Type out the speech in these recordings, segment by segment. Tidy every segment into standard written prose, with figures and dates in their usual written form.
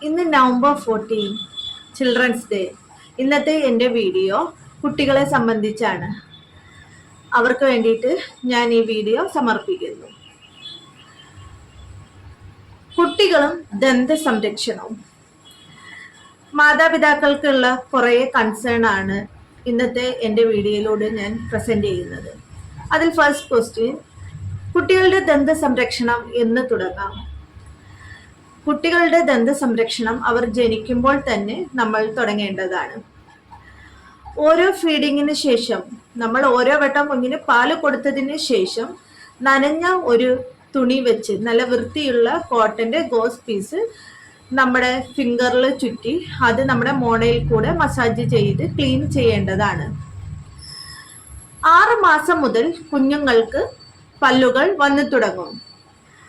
ഇന്ന് November 14 children's day. ഇന്നത്തെ എൻ്റെ വീഡിയോ കുട്ടികളെ സംബന്ധിച്ചാണ്. അവർക്ക് വേണ്ടിയിട്ട് ഞാൻ ഈ വീഡിയോ സമർപ്പിക്കുന്നു. കുട്ടികളും ദന്ത സംരക്ഷണവും. മാതാപിതാക്കൾക്കുള്ള കുറേ കൺസേൺ ആണ് ഇന്നത്തെ എൻ്റെ വീഡിയോയിലൂടെ ഞാൻ പ്രസൻറ്റ് ചെയ്യുന്നത്. അതിൽ ഫസ്റ്റ് ക്വസ്റ്റ്യൻ, കുട്ടികളുടെ ദന്ത സംരക്ഷണം എന്ന് തുടങ്ങാം. കുട്ടികളുടെ ദന്ത സംരക്ഷണം അവർ ജനിക്കുമ്പോൾ തന്നെ നമ്മൾ തുടങ്ങേണ്ടതാണ്. ഓരോ ഫീഡിങ്ങിന് ശേഷം നമ്മൾ ഓരോ വട്ടം കുഞ്ഞിന് പാല് കൊടുത്തതിന് ശേഷം നനഞ്ഞ ഒരു തുണി വെച്ച് നല്ല വൃത്തിയുള്ള കോട്ടൻ്റെ ഗോസ് പീസ് നമ്മുടെ ഫിംഗറിൽ ചുറ്റി അത് നമ്മുടെ മോണയിൽ കൂടെ മസാജ് ചെയ്ത് ക്ലീൻ ചെയ്യേണ്ടതാണ്. 6 മാസം മുതൽ കുഞ്ഞുങ്ങൾക്ക് പല്ലുകൾ വന്നു തുടങ്ങും.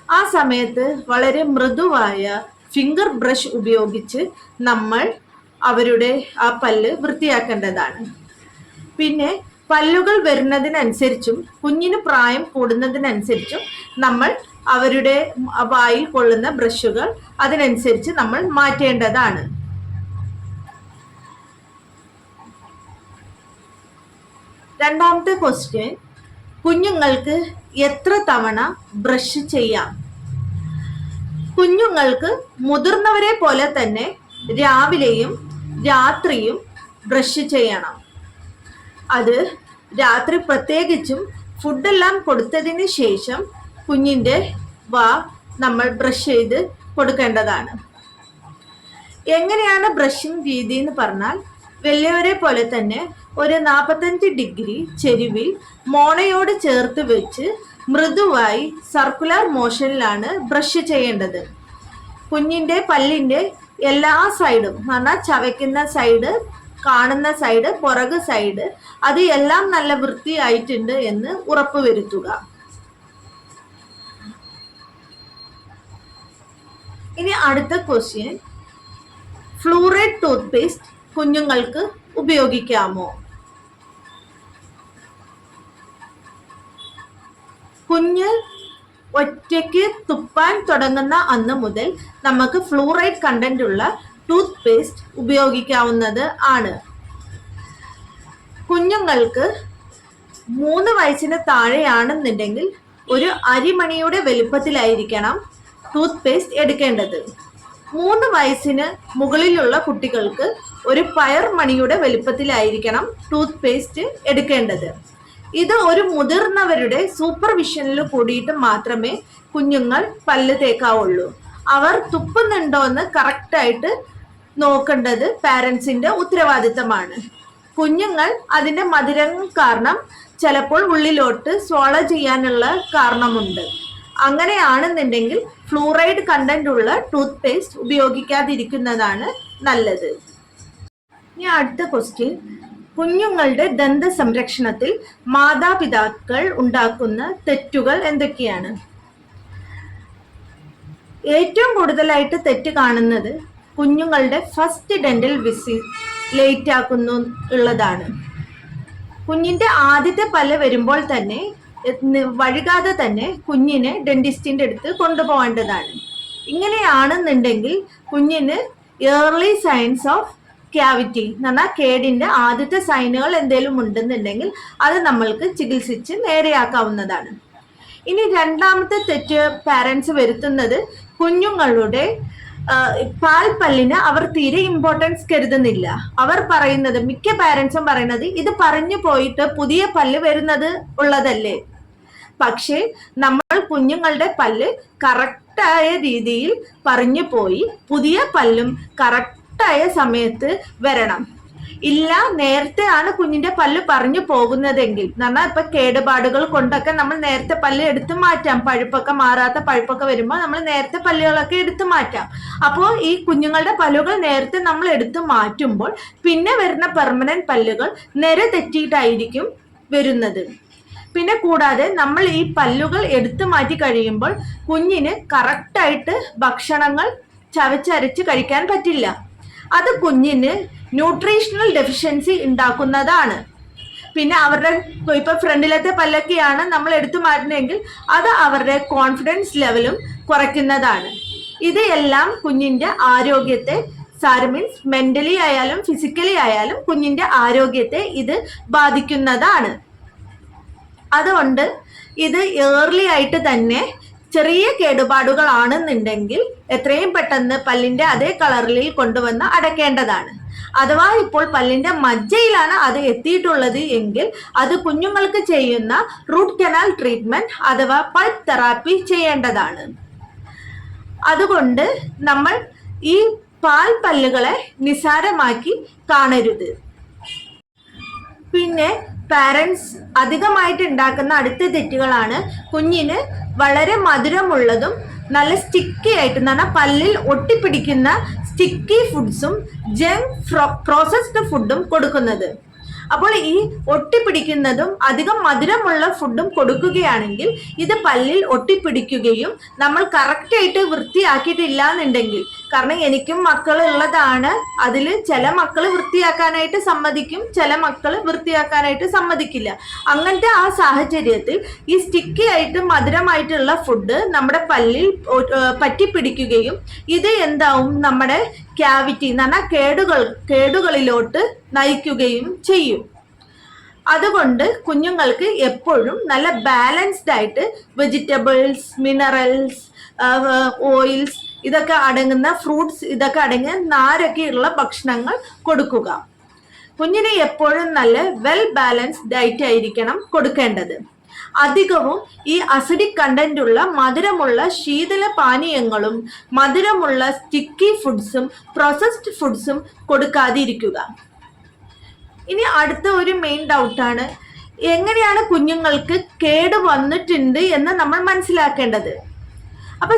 ആ സമയത്ത് വളരെ മൃദുവായ ഫിംഗർ ബ്രഷ് ഉപയോഗിച്ച് നമ്മൾ അവരുടെ ആ പല്ല് വൃത്തിയാക്കേണ്ടതാണ്. പിന്നെ പല്ലുകൾ വരുന്നതിനനുസരിച്ചും കുഞ്ഞിന് പ്രായം കൂടുന്നതിനനുസരിച്ചും നമ്മൾ അവരുടെ വായിൽ കൊള്ളുന്ന ബ്രഷുകൾ അതിനനുസരിച്ച് നമ്മൾ മാറ്റേണ്ടതാണ്. രണ്ടാമത്തെ ക്വസ്റ്റ്യൻ, കുഞ്ഞുങ്ങൾക്ക് എത്ര തവണ ബ്രഷ് ചെയ്യാം? കുഞ്ഞുങ്ങൾക്ക് മുതിർന്നവരെ പോലെ തന്നെ രാവിലെയും രാത്രിയും ബ്രഷ് ചെയ്യണം. അത് രാത്രി പ്രത്യേകിച്ചും ഫുഡെല്ലാം കൊടുത്തതിന് ശേഷം കുഞ്ഞിൻ്റെ വാ നമ്മൾ ബ്രഷ് ചെയ്ത് കൊടുക്കേണ്ടതാണ്. എങ്ങനെയാണ് ബ്രഷിംഗ് രീതി എന്ന് പറഞ്ഞാൽ, വലിയവരെ പോലെ തന്നെ ഒരു 45 ഡിഗ്രി ചെരിവിൽ മോണയോട് ചേർത്ത് വെച്ച് മൃദുവായി സർക്കുലർ മോഷനിലാണ് ബ്രഷ് ചെയ്യേണ്ടത്. കുഞ്ഞിൻ്റെ പല്ലിൻ്റെ എല്ലാ സൈഡും എന്ന് പറഞ്ഞാൽ ചവയ്ക്കുന്ന സൈഡ്, കാണുന്ന സൈഡ്, പുറകു സൈഡ്, അത് എല്ലാം നല്ല വൃത്തിയായിട്ടുണ്ട് എന്ന് ഉറപ്പുവരുത്തുക. ഇനി അടുത്ത ക്വസ്റ്റ്യൻ, ഫ്ലൂറൈഡ് ടൂത്ത് പേസ്റ്റ് കുഞ്ഞുങ്ങൾക്ക് ഉപയോഗിക്കാമോ? കുഞ്ഞ് ഒറ്റയ്ക്ക് തുപ്പാൻ തുടങ്ങുന്ന അന്ന് മുതൽ നമുക്ക് ഫ്ലൂറൈഡ് കണ്ടന്റ് ഉള്ള ടൂത്ത് പേസ്റ്റ് ഉപയോഗിക്കാവുന്നത് ആണ്. കുഞ്ഞുങ്ങൾക്ക് 3 വയസ്സിന് താഴെയാണെന്നുണ്ടെങ്കിൽ ഒരു അരിമണിയുടെ വലുപ്പത്തിലായിരിക്കണം ടൂത്ത് പേസ്റ്റ് എടുക്കേണ്ടത്. 3 വയസ്സിന് മുകളിലുള്ള കുട്ടികൾക്ക് ഒരു പയർ മണിയുടെ വലുപ്പത്തിലായിരിക്കണം ടൂത്ത് പേസ്റ്റ് എടുക്കേണ്ടത്. ഇത് ഒരു മുതിർന്നവരുടെ സൂപ്പർവിഷനിൽ കൂടിയിട്ട് മാത്രമേ കുഞ്ഞുങ്ങൾ പല്ല് തേക്കാവുള്ളൂ. അവർ തുപ്പുന്നുണ്ടോ എന്ന് കറക്റ്റായിട്ട് നോക്കേണ്ടത് പാരൻസിൻ്റെ ഉത്തരവാദിത്തമാണ്. കുഞ്ഞുങ്ങൾ അതിൻ്റെ മധുരം കാരണം ചിലപ്പോൾ ഉള്ളിലോട്ട് സ്വോളോ ചെയ്യാനുള്ള കാരണമുണ്ട്. അങ്ങനെയാണെന്നുണ്ടെങ്കിൽ ഫ്ലൂറൈഡ് കണ്ടന്റ് ഉള്ള ടൂത്ത് പേസ്റ്റ് ഉപയോഗിക്കാതിരിക്കുന്നതാണ് നല്ലത്. ഇനി അടുത്ത ക്വസ്റ്റ്യൻ, കുഞ്ഞുങ്ങളുടെ ദന്ത സംരക്ഷണത്തിൽ മാതാപിതാക്കൾ ഉണ്ടാക്കുന്ന തെറ്റുകൾ എന്തൊക്കെയാണ്? ഏറ്റവും കൂടുതലായിട്ട് തെറ്റ് കാണുന്നത് കുഞ്ഞുങ്ങളുടെ ഫസ്റ്റ് ഡെന്റൽ വിസിറ്റ് ലേറ്റ് ആക്കുന്നു ഉള്ളതാണ്. കുഞ്ഞിൻ്റെ ആദ്യത്തെ പല്ല് വരുമ്പോൾ തന്നെ വൈകാതെ തന്നെ കുഞ്ഞിനെ ഡെന്റിസ്റ്റിൻ്റെ അടുത്ത് കൊണ്ടുപോകേണ്ടതാണ്. ഇങ്ങനെയാണെന്നുണ്ടെങ്കിൽ കുഞ്ഞിന് ഏർലി സൈൻസ് ഓഫ് ക്യാവിറ്റി എന്ന് പറഞ്ഞാൽ കേടിൻ്റെ ആദ്യത്തെ സൈനുകൾ എന്തെങ്കിലും ഉണ്ടെന്നുണ്ടെങ്കിൽ അത് നമ്മൾക്ക് ചികിത്സിച്ച് നേരെയാക്കാവുന്നതാണ്. ഇനി രണ്ടാമത്തെ തെറ്റ് പാരൻസ് വരുത്തുന്നത് കുഞ്ഞുങ്ങളുടെ പാൽപ്പല്ലിന് അവർ തീരെ ഇമ്പോർട്ടൻസ് കരുതുന്നില്ല. അവർ പറയുന്നത്, മിക്ക പാരൻസും പറയുന്നത്, ഇത് പറഞ്ഞു പോയിട്ട് പുതിയ പല്ല് വരുന്നത് ഉള്ളതല്ലേ. പക്ഷേ നമ്മൾ കുഞ്ഞുങ്ങളുടെ പല്ല് കറക്റ്റായ രീതിയിൽ പറഞ്ഞു പോയി പുതിയ പല്ലും കറക്റ്റായ സമയത്ത് വരണം. ഇല്ല, നേരത്തെ ആണ് കുഞ്ഞിന്റെ പല്ല് പറഞ്ഞു പോകുന്നതെങ്കിൽ എന്ന് പറഞ്ഞാൽ ഇപ്പൊ കേടുപാടുകൾ കൊണ്ടൊക്കെ നമ്മൾ നേരത്തെ പല്ല് എടുത്തു മാറ്റാം. പഴുപ്പൊക്കെ മാറാത്ത പഴുപ്പൊക്കെ വരുമ്പോൾ നമ്മൾ നേരത്തെ പല്ലുകളൊക്കെ എടുത്തു മാറ്റാം. അപ്പോൾ ഈ കുഞ്ഞുങ്ങളുടെ പല്ലുകൾ നേരത്തെ നമ്മൾ എടുത്തു മാറ്റുമ്പോൾ പിന്നെ വരുന്ന പെർമനന്റ് പല്ലുകൾ നിര തെറ്റിയിട്ടായിരിക്കും വരുന്നത്. പിന്നെ കൂടാതെ നമ്മൾ ഈ പല്ലുകൾ എടുത്തു മാറ്റി കഴിയുമ്പോൾ കുഞ്ഞിന് കറക്റ്റായിട്ട് ഭക്ഷണങ്ങൾ ചവച്ചരച്ച് കഴിക്കാൻ പറ്റില്ല. അത് കുഞ്ഞിന് ന്യൂട്രീഷണൽ ഡെഫിഷ്യൻസി ഉണ്ടാക്കുന്നതാണ്. പിന്നെ അവരുടെ ഇപ്പൊ ഫ്രണ്ടിലത്തെ പല്ലൊക്കെയാണ് നമ്മൾ എടുത്തു മാറ്റുന്നതെങ്കിൽ അത് അവരുടെ കോൺഫിഡൻസ് ലെവലും കുറയ്ക്കുന്നതാണ്. ഇത് എല്ലാം കുഞ്ഞിന്റെ ആരോഗ്യത്തെ മീൻസ് മെന്റലി ആയാലും ഫിസിക്കലി ആയാലും കുഞ്ഞിന്റെ ആരോഗ്യത്തെ ഇത് ബാധിക്കുന്നതാണ്. അതുകൊണ്ട് ഇത് ഏർലി ആയിട്ട് തന്നെ ചെറിയ കേടുപാടുകളാണെന്നുണ്ടെങ്കിൽ എത്രയും പെട്ടെന്ന് പല്ലിന്റെ അതേ കളറിൽ കൊണ്ടുവന്ന് അടയ്ക്കേണ്ടതാണ്. അഥവാ ഇപ്പോൾ പല്ലിന്റെ മജ്ജയിലാണ് അത് എത്തിയിട്ടുള്ളത് എങ്കിൽ അത് കുഞ്ഞുങ്ങൾക്ക് ചെയ്യുന്ന റൂട്ട് കനാൽ ട്രീറ്റ്മെന്റ് അഥവാ പൾപ്പ് തെറാപ്പി ചെയ്യേണ്ടതാണ്. അതുകൊണ്ട് നമ്മൾ ഈ പാൽ പല്ലുകളെ നിസ്സാരമാക്കി കാണരുത്. പിന്നെ പാരൻസ് അധികമായിട്ട് ഉണ്ടാക്കുന്ന അടുത്ത തെറ്റുകളാണ് കുഞ്ഞിന് വളരെ മധുരമുള്ളതും നല്ല സ്റ്റിക്കി ആയിട്ട് എന്ന് പറഞ്ഞാൽ പല്ലിൽ ഒട്ടിപ്പിടിക്കുന്ന സ്റ്റിക്കി ഫുഡ്സും ജങ്ക് പ്രോസസ്ഡ് ഫുഡും കൊടുക്കുന്നത്. അപ്പോൾ ഈ ഒട്ടിപ്പിടിക്കുന്നതും അധികം മധുരമുള്ള ഫുഡും കൊടുക്കുകയാണെങ്കിൽ ഇത് പല്ലിൽ ഒട്ടിപ്പിടിക്കുകയും നമ്മൾ കറക്റ്റായിട്ട് വൃത്തിയാക്കിയിട്ടില്ല എന്നുണ്ടെങ്കിൽ, കാരണം എനിക്കും മക്കൾ ഉള്ളതാണ്, അതിൽ ചില മക്കൾ വൃത്തിയാക്കാനായിട്ട് സമ്മതിക്കും, ചില മക്കൾ വൃത്തിയാക്കാനായിട്ട് സമ്മതിക്കില്ല. അങ്ങനത്തെ ആ സാഹചര്യത്തിൽ ഈ സ്റ്റിക്കി ആയിട്ട് മധുരമായിട്ടുള്ള ഫുഡ് നമ്മുടെ പല്ലിൽ പറ്റിപ്പിടിക്കുകയും ഇത് എന്താവും നമ്മുടെ ക്യാവിറ്റി എന്ന് പറഞ്ഞാൽ കേടുകളിലോട്ട് നയിക്കുകയും ചെയ്യും. അതുകൊണ്ട് കുഞ്ഞുങ്ങൾക്ക് എപ്പോഴും നല്ല ബാലൻസ്ഡ് ആയിട്ട് വെജിറ്റബിൾസ്, മിനറൽസ്, ഓയിൽസ് ഇതൊക്കെ അടങ്ങുന്ന ഫ്രൂട്ട്സ് ഇതൊക്കെ അടങ്ങിയ നാരൊക്കെയുള്ള ഭക്ഷണങ്ങൾ കൊടുക്കുക. കുഞ്ഞിന് എപ്പോഴും നല്ല വെൽ ബാലൻസ്ഡ് ഡയറ്റ് ആയിരിക്കണം കൊടുക്കേണ്ടത്. അധികവും ഈ അസിഡിക് കണ്ടന്റ് ഉള്ള മധുരമുള്ള ശീതള പാനീയങ്ങളും മധുരമുള്ള സ്റ്റിക്കി ഫുഡ്സും പ്രോസസ്ഡ് ഫുഡ്സും കൊടുക്കാതിരിക്കുക. ഇനി അടുത്ത ഒരു മെയിൻ ഡൗട്ടാണ്, എങ്ങനെയാണ് കുഞ്ഞുങ്ങൾക്ക് കേട് വന്നിട്ടുണ്ട് എന്ന് നമ്മൾ മനസ്സിലാക്കേണ്ടത്. അപ്പൊ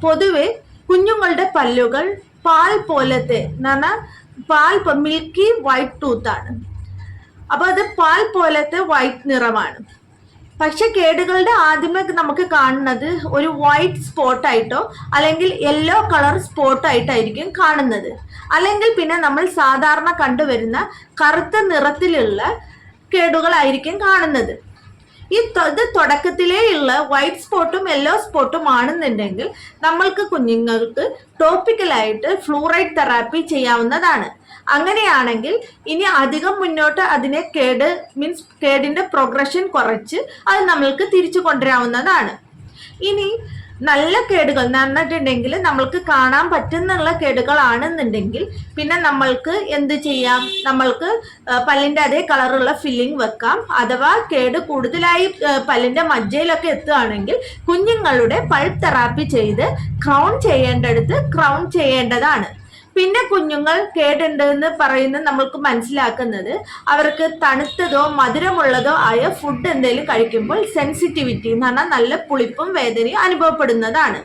പൊതുവെ കുഞ്ഞുങ്ങളുടെ പല്ലുകൾ പാൽ പോലത്തെ മിൽക്കി വൈറ്റ് ടൂത്ത് ആണ്. അപ്പൊ അത് പാൽ പോലത്തെ വൈറ്റ് നിറമാണ്. പക്ഷെ കേടുകളുടെ ആദ്യമേ നമുക്ക് കാണുന്നത് ഒരു വൈറ്റ് സ്പോട്ടായിട്ടോ അല്ലെങ്കിൽ യെല്ലോ കളർ സ്പോട്ടായിട്ടായിരിക്കും കാണുന്നത്. അല്ലെങ്കിൽ പിന്നെ നമ്മൾ സാധാരണ കണ്ടുവരുന്ന കറുത്ത നിറത്തിലുള്ള കേടുകളായിരിക്കും കാണുന്നത്. ഇത് തുടക്കത്തിലേ ഉള്ള വൈറ്റ് സ്പോട്ടും യെല്ലോ സ്പോട്ടും ആണെന്നുണ്ടെങ്കിൽ നമ്മൾക്ക് കുഞ്ഞുങ്ങൾക്ക് ടോപ്പിക്കലായിട്ട് ഫ്ലൂറൈഡ് തെറാപ്പി ചെയ്യാവുന്നതാണ്. അങ്ങനെയാണെങ്കിൽ ഇനി അധികം മുന്നോട്ട് അതിനെ കേടിന്റെ പ്രോഗ്രഷൻ കുറച്ച് അത് നമ്മൾക്ക് തിരിച്ചു കൊണ്ടുവരാവുന്നതാണ്. ഇനി നല്ല കേടുകൾ എന്ന് പറഞ്ഞിട്ടുണ്ടെങ്കിൽ നമ്മൾക്ക് കാണാൻ പറ്റുന്നുള്ള കേടുകളാണെന്നുണ്ടെങ്കിൽ പിന്നെ നമ്മൾക്ക് എന്ത് ചെയ്യാം, നമ്മൾക്ക് പല്ലിന്റെ അതേ കളറുള്ള ഫില്ലിംഗ് വെക്കാം. അഥവാ കേട് കൂടുതലായി പല്ലിന്റെ മജ്ജയിലൊക്കെ എത്തുകയാണെങ്കിൽ കുഞ്ഞുങ്ങളുടെ പൾപ്പ് തെറാപ്പി ചെയ്ത് ക്രൗൺ ചെയ്യേണ്ടടുത്ത് ക്രൗൺ ചെയ്യേണ്ടതാണ്. പിന്നെ കുഞ്ഞുങ്ങൾ കേടുണ്ട് എന്ന് പറയുന്നത് നമ്മൾക്ക് മനസ്സിലാക്കുന്നത് അവർക്ക് തണുത്തതോ മധുരമുള്ളതോ ആയ ഫുഡ് എന്തെങ്കിലും കഴിക്കുമ്പോൾ സെൻസിറ്റിവിറ്റി എന്ന് പറഞ്ഞാൽ നല്ല പുളിപ്പും വേദനയും അനുഭവപ്പെടുന്നതാണ്.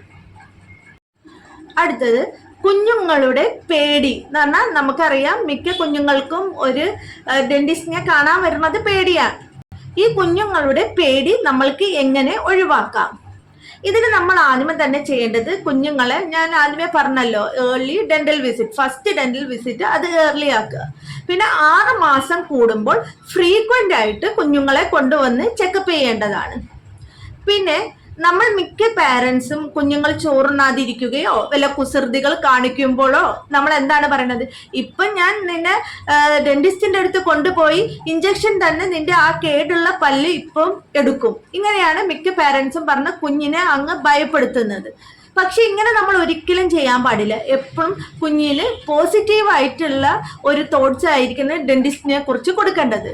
അടുത്തത് കുഞ്ഞുങ്ങളുടെ പേടി എന്ന് പറഞ്ഞാൽ നമുക്കറിയാം മിക്ക കുഞ്ഞുങ്ങൾക്കും ഒരു ഡെന്റിസ്റ്റിനെ കാണാൻ വരുന്നത് പേടിയാണ്. ഈ കുഞ്ഞുങ്ങളുടെ പേടി നമ്മൾക്ക് എങ്ങനെ ഒഴിവാക്കാം? ഇതിന് നമ്മൾ ആദ്യമേ തന്നെ ചെയ്യേണ്ടത് കുഞ്ഞുങ്ങളെ, ഞാൻ ആദ്യമേ പറഞ്ഞല്ലോ, early dental visit, first dental visit അത് ഏർലി ആക്കുക. പിന്നെ 6 മാസം കൂടുമ്പോൾ ഫ്രീക്വന്റ് ആയിട്ട് കുഞ്ഞുങ്ങളെ കൊണ്ടുവന്ന് ചെക്കപ്പ് ചെയ്യേണ്ടതാണ്. പിന്നെ നമ്മൾ മിക്ക പാരൻസും കുഞ്ഞുങ്ങൾ ചോറുണ്ണാതിരിക്കുകയോ വല്ല കുസൃതികൾ കാണിക്കുമ്പോഴോ നമ്മൾ എന്താണ് പറയുന്നത്, ഇപ്പം ഞാൻ നിന്നെ ഡെന്റിസ്റ്റിന്റെ അടുത്ത് കൊണ്ടുപോയി ഇഞ്ചക്ഷൻ തന്നെ നിന്റെ ആ കേടുള്ള പല്ല് ഇപ്പം എടുക്കും. ഇങ്ങനെയാണ് മിക്ക പാരൻസും പറഞ്ഞ് കുഞ്ഞിനെ അങ്ങ് ഭയപ്പെടുത്തുന്നത്. പക്ഷെ ഇങ്ങനെ നമ്മൾ ഒരിക്കലും ചെയ്യാൻ പാടില്ല. എപ്പോഴും കുഞ്ഞിന് പോസിറ്റീവായിട്ടുള്ള ഒരു തോട്ട്സ് ആയിരിക്കുന്ന ഡെന്റിസ്റ്റിനെ കുറിച്ച് കൊടുക്കേണ്ടത്.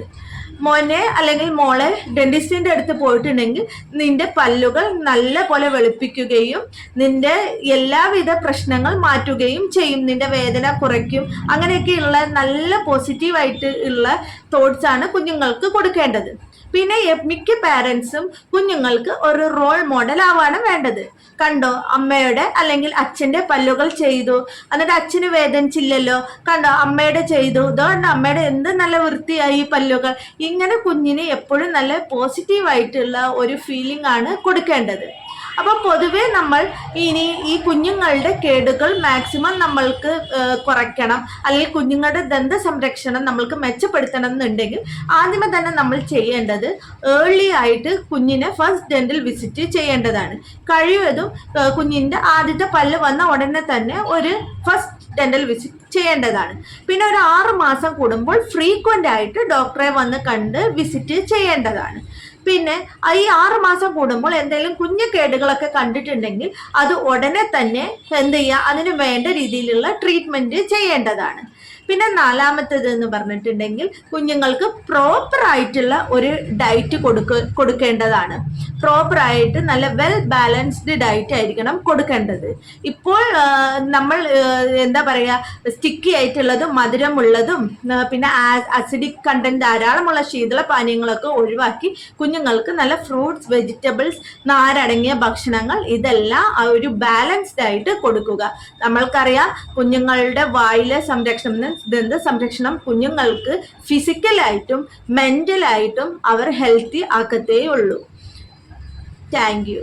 മോനെ അല്ലെങ്കിൽ മോളെ ഡെന്റിസ്റ്റിന്റെ അടുത്ത് പോയിട്ടുണ്ടെങ്കിൽ നിന്റെ പല്ലുകൾ നല്ല പോലെ വെളുപ്പിക്കുകയും നിന്റെ എല്ലാവിധ പ്രശ്നങ്ങൾ മാറ്റുകയും ചെയ്യും, നിന്റെ വേദന കുറയ്ക്കും. അങ്ങനെയൊക്കെയുള്ള നല്ല പോസിറ്റീവായിട്ട് ഉള്ള തോട്ട്സ് ആണ് കുഞ്ഞുങ്ങൾക്ക് കൊടുക്കേണ്ടത്. പിന്നെ മിക്ക പാരൻസും കുഞ്ഞുങ്ങൾക്ക് ഒരു റോൾ മോഡൽ ആവാണ് വേണ്ടത്. കണ്ടോ, അമ്മയുടെ അല്ലെങ്കിൽ അച്ഛന്റെ പല്ലുകൾ ചെയ്തു, എന്നിട്ട് അച്ഛന് വേദനിച്ചില്ലല്ലോ, കണ്ടോ അമ്മയുടെ ചെയ്തു, ഇതുകൊണ്ട് അമ്മയുടെ എന്ത് നല്ല വൃത്തിയായി പല്ലുകൾ. ഇങ്ങനെ കുഞ്ഞിന് എപ്പോഴും നല്ല പോസിറ്റീവായിട്ടുള്ള ഒരു ഫീലിംഗ് ആണ് കൊടുക്കേണ്ടത്. അപ്പോൾ പൊതുവേ നമ്മൾ ഇനി ഈ കുഞ്ഞുങ്ങളുടെ കേടുകൾ മാക്സിമം നമ്മൾക്ക് കുറയ്ക്കണം, അല്ലെങ്കിൽ കുഞ്ഞുങ്ങളുടെ ദന്ത സംരക്ഷണം നമ്മൾക്ക് മെച്ചപ്പെടുത്തണം എന്നുണ്ടെങ്കിൽ ആദ്യമേ തന്നെ നമ്മൾ ചെയ്യേണ്ടത് ഏർലി ആയിട്ട് കുഞ്ഞിനെ ഫസ്റ്റ് ഡെന്റൽ വിസിറ്റ് ചെയ്യേണ്ടതാണ്. കഴിവതും കുഞ്ഞിൻ്റെ ആദ്യത്തെ പല്ല് വന്ന ഉടനെ തന്നെ ഒരു ഫസ്റ്റ് ഡെന്റൽ വിസിറ്റ് ചെയ്യേണ്ടതാണ്. പിന്നെ ഒരു 6 മാസം കൂടുമ്പോൾ ഫ്രീക്വൻ്റ് ആയിട്ട് ഡോക്ടറെ വന്ന് കണ്ട് വിസിറ്റ് ചെയ്യേണ്ടതാണ്. പിന്നെ ഈ 6 മാസം കൂടുമ്പോൾ എന്തെങ്കിലും കുഞ്ഞു കേടുകളൊക്കെ കണ്ടിട്ടുണ്ടെങ്കിൽ അത് ഉടനെ തന്നെ എന്ത് ചെയ്യുക, അതിന് വേണ്ട രീതിയിലുള്ള ട്രീറ്റ്മെന്റ് ചെയ്യേണ്ടതാണ്. പിന്നെ 4മത്തേത് എന്ന് പറഞ്ഞിട്ടുണ്ടെങ്കിൽ കുഞ്ഞുങ്ങൾക്ക് പ്രോപ്പർ ആയിട്ടുള്ള ഒരു ഡയറ്റ് കൊടുക്കേണ്ടതാണ്. പ്രോപ്പറായിട്ട് നല്ല വെൽ ബാലൻസ്ഡ് ഡയറ്റ് ആയിരിക്കണം കൊടുക്കേണ്ടത്. ഇപ്പോൾ നമ്മൾ എന്താ പറയുക, സ്റ്റിക്കി ആയിട്ടുള്ളതും മധുരമുള്ളതും പിന്നെ അസിഡിക് കണ്ടന്റ് ധാരാളമുള്ള ശീതള പാനീയങ്ങളൊക്കെ ഒഴിവാക്കി കുഞ്ഞുങ്ങൾക്ക് നല്ല ഫ്രൂട്ട്സ്, വെജിറ്റബിൾസ്, നാരടങ്ങിയ ഭക്ഷണങ്ങൾ ഇതെല്ലാം ഒരു ബാലൻസ്ഡ് ആയിട്ട് കൊടുക്കുക. നമ്മൾക്കറിയാം കുഞ്ഞുങ്ങളുടെ വായിലെ സംരക്ഷണം, ദന്ത സംരക്ഷണം കുഞ്ഞുങ്ങൾക്ക് ഫിസിക്കലായിട്ടും മെന്റലായിട്ടും അവർ ഹെൽത്തി ആക്കത്തേ ഉള്ളൂ. Thank you.